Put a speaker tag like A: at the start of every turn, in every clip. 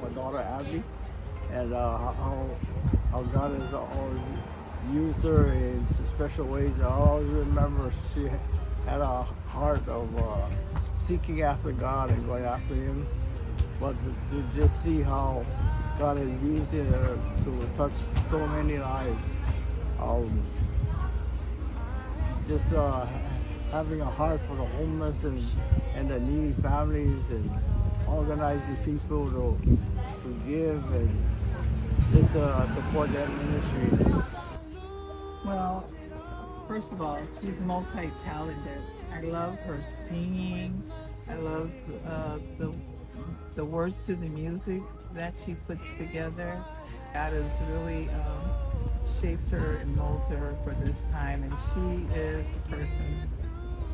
A: my daughter Abby, and how God has always used her in special ways. I always remember she had a heart of seeking after God and going after Him. But to just see how God has used her to touch so many lives, um, just having a heart for the homeless and the needy families and organizing people to give and just support that ministry.
B: Well, first of all, she's multi-talented. I love her singing. I love the words to the music that she puts together. God has really shaped her and molded her for this time, and she is the person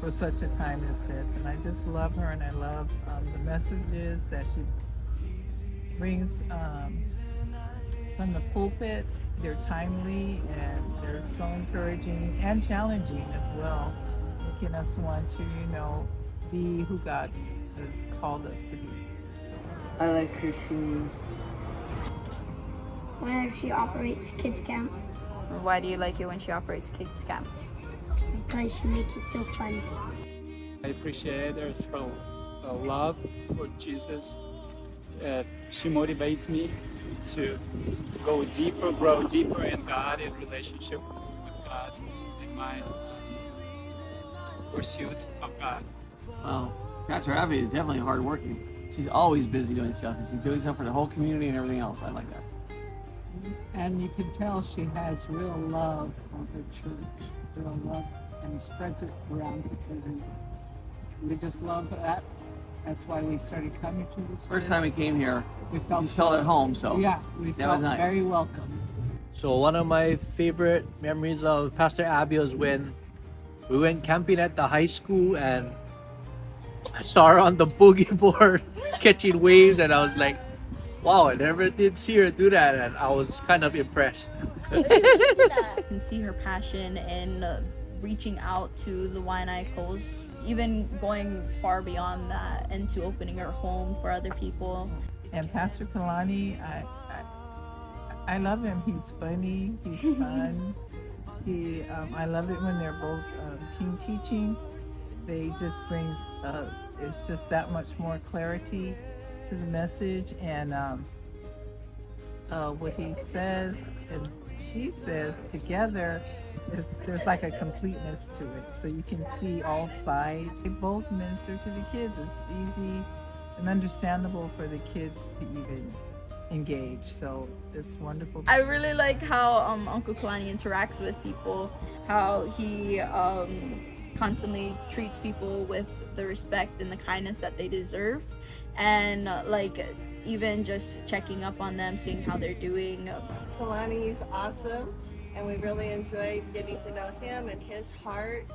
B: for such a time as this. And I just love her, and I love the messages that she brings from the pulpit. They're timely and they're so encouraging and challenging as well, making us want to, be who God has called us to be.
C: I like her singing.
D: Whenever she operates kids camp,
E: Why do you like it when she operates kids camp?
D: because she makes it so fun.
F: I appreciate her love for Jesus. She motivates me to go deeper, grow deeper in God, in relationship with God, in my pursuit of God.
G: Well, Pastor Abby is definitely hardworking. She's always busy doing stuff, and she's doing stuff for the whole community and everything else. I like that.
B: And you can tell she has real love for her church, real love, and spreads it around the community. We just love that. That's why we started coming to this.
G: First time we came here,
B: we
G: we just felt at home, so
B: yeah, we
G: that
B: felt
G: was nice.
B: very welcome.
A: So one of my favorite memories of Pastor Abby was when we went camping at the high school and I saw her on the boogie board catching waves, and I was like, wow, I never did see her do that, and I was kind of impressed.
E: You can see her passion in reaching out to the Waianae Coast, even going far beyond that into opening her home for other people.
B: And Pastor Kalani, I love him. He's funny. He's fun. I love it when they're both team teaching. They just brings it's just that much more clarity to the message, and what he says and she says together. There's like a completeness to it, so you can see all sides. They both minister to the kids. It's easy and understandable for the kids to even engage, so it's wonderful.
E: I really like how Uncle Kalani interacts with people, how he constantly treats people with the respect and the kindness that they deserve, and even just checking up on them, seeing how they're doing.
H: Kalani is awesome, and we really enjoyed getting to know him and his heart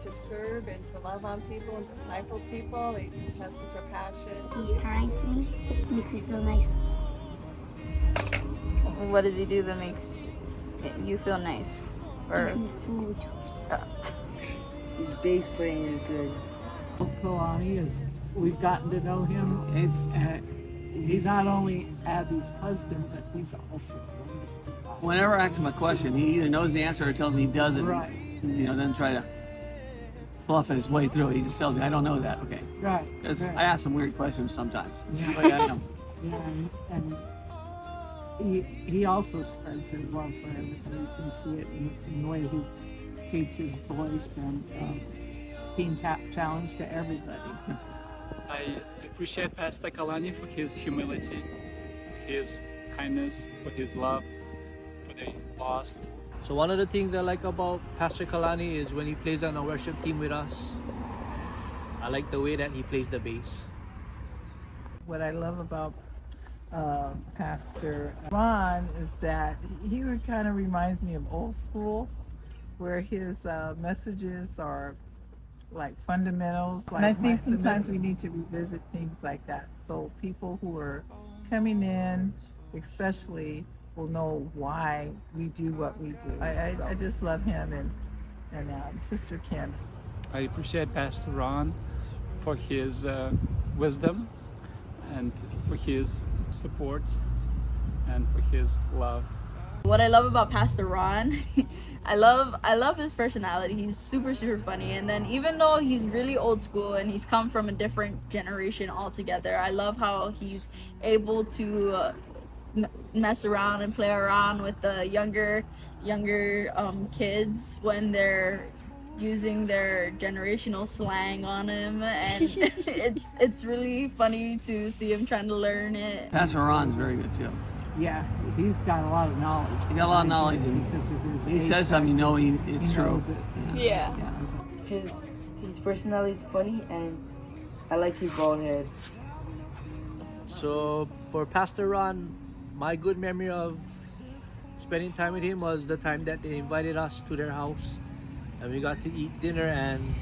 H: to serve and to love on people and disciple people. He just has such a passion.
D: He's kind to me, makes me feel nice.
E: What does he do that makes you feel nice? Or
D: Eating food.
C: His bass playing is good.
B: Kalani we've gotten to know him. He's not only Abby's husband, but he's also wonderful.
G: Whenever I ask him a question, he either knows the answer or tells me he doesn't.
B: Right.
G: Doesn't try to bluff his way through it. He just tells me, I don't know that. Okay.
B: Right.
G: Because
B: right.
G: I ask some weird questions sometimes. It's just the way I am.
B: Yeah, and he also spreads his love for everything. You can see it in the way he treats his boys from Team Challenge to everybody.
F: I appreciate Pastor Kalani for his humility, his kindness, for his love for the lost.
A: So one of the things I like about Pastor Kalani is when he plays on a worship team with us, I like the way that he plays the bass.
B: What I love about Pastor Ron is that he kind of reminds me of old school, where his messages are like fundamentals. And I think sometimes we need to revisit things like that, so people who are coming in, especially, will know why we do what we do. I just love him and Sister Kim.
F: I appreciate Pastor Ron for his wisdom and for his support and for his love.
E: What I love about Pastor Ron, I love his personality. He's super funny, and then even though he's really old school and he's come from a different generation altogether, I love how he's able to mess around and play around with the younger kids when they're using their generational slang on him, and it's really funny to see him trying to learn it.
G: Pastor Ron's very good too.
B: Yeah, he's got a lot of knowledge.
G: He got a lot of knowledge, and
B: because of his
G: he
B: age
G: says something, you know, it's
B: he
G: true.
B: knows it.
E: Yeah.
C: His personality is funny, and I like his bald head.
I: So for Pastor Ron, my good memory of spending time with him was the time that they invited us to their house, and we got to eat dinner and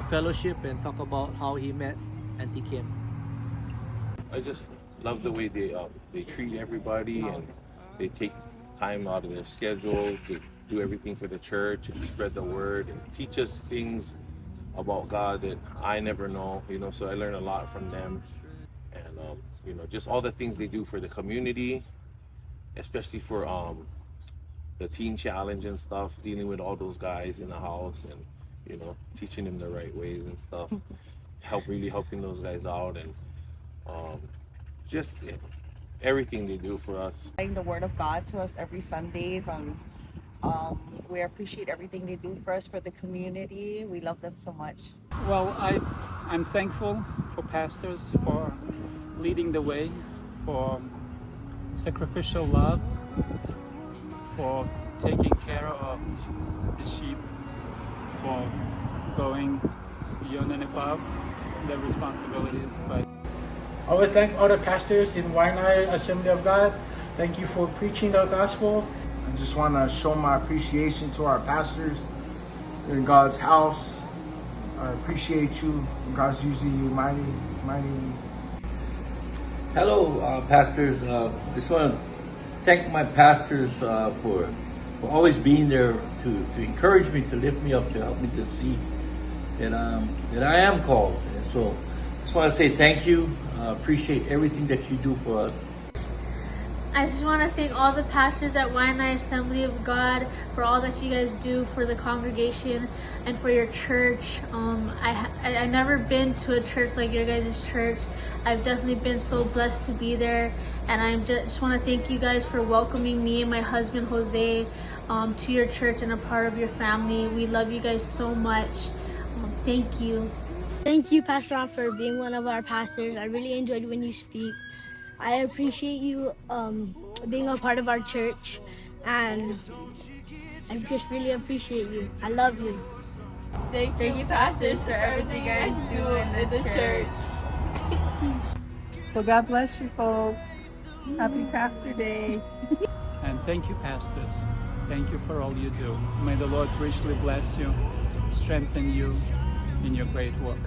I: fellowship and talk about how he met Auntie Kim.
J: I just love the way they treat everybody, and they take time out of their schedule to do everything for the church and spread the word and teach us things about God that I never know, you know, so I learn a lot from them. And you know, just all the things they do for the community, especially for the teen challenge and stuff, dealing with all those guys in the house and, you know, teaching them the right ways and stuff, really helping those guys out, and just everything they do for us.
K: The word of God to us every Sundays, and we appreciate everything they do for us, for the community. We love them so much.
F: Well, I'm thankful for pastors for leading the way, for sacrificial love, for taking care of the sheep, for going beyond and above their responsibilities. But
L: I would thank all the pastors in Waianae Assembly of God. Thank you for preaching the gospel.
A: I just want to show my appreciation to our pastors in God's house. I appreciate you. God's using you mighty.
M: Hello, pastors. Just want to thank my pastors for always being there to encourage me, to lift me up, to help me to see that I am called. And so, just want to say thank you. Appreciate everything that you do for us.
N: I just want to thank all the pastors at Waianae Assembly of God for all that you guys do for the congregation and for your church. I've never been to a church like your guys' church. I've definitely been so blessed to be there, and I just want to thank you guys for welcoming me and my husband Jose to your church and a part of your family. We love you guys so much. Thank you.
D: Thank you, Pastor Ron, for being one of our pastors. I really enjoyed when you speak. I appreciate you being a part of our church, and I just really appreciate you. I love you.
E: Thank you, pastors, for everything you guys do in the church.
B: So God bless you, folks. Happy Pastor Day.
F: And thank you, pastors. Thank you for all you do. May the Lord richly bless you, strengthen you in your great work.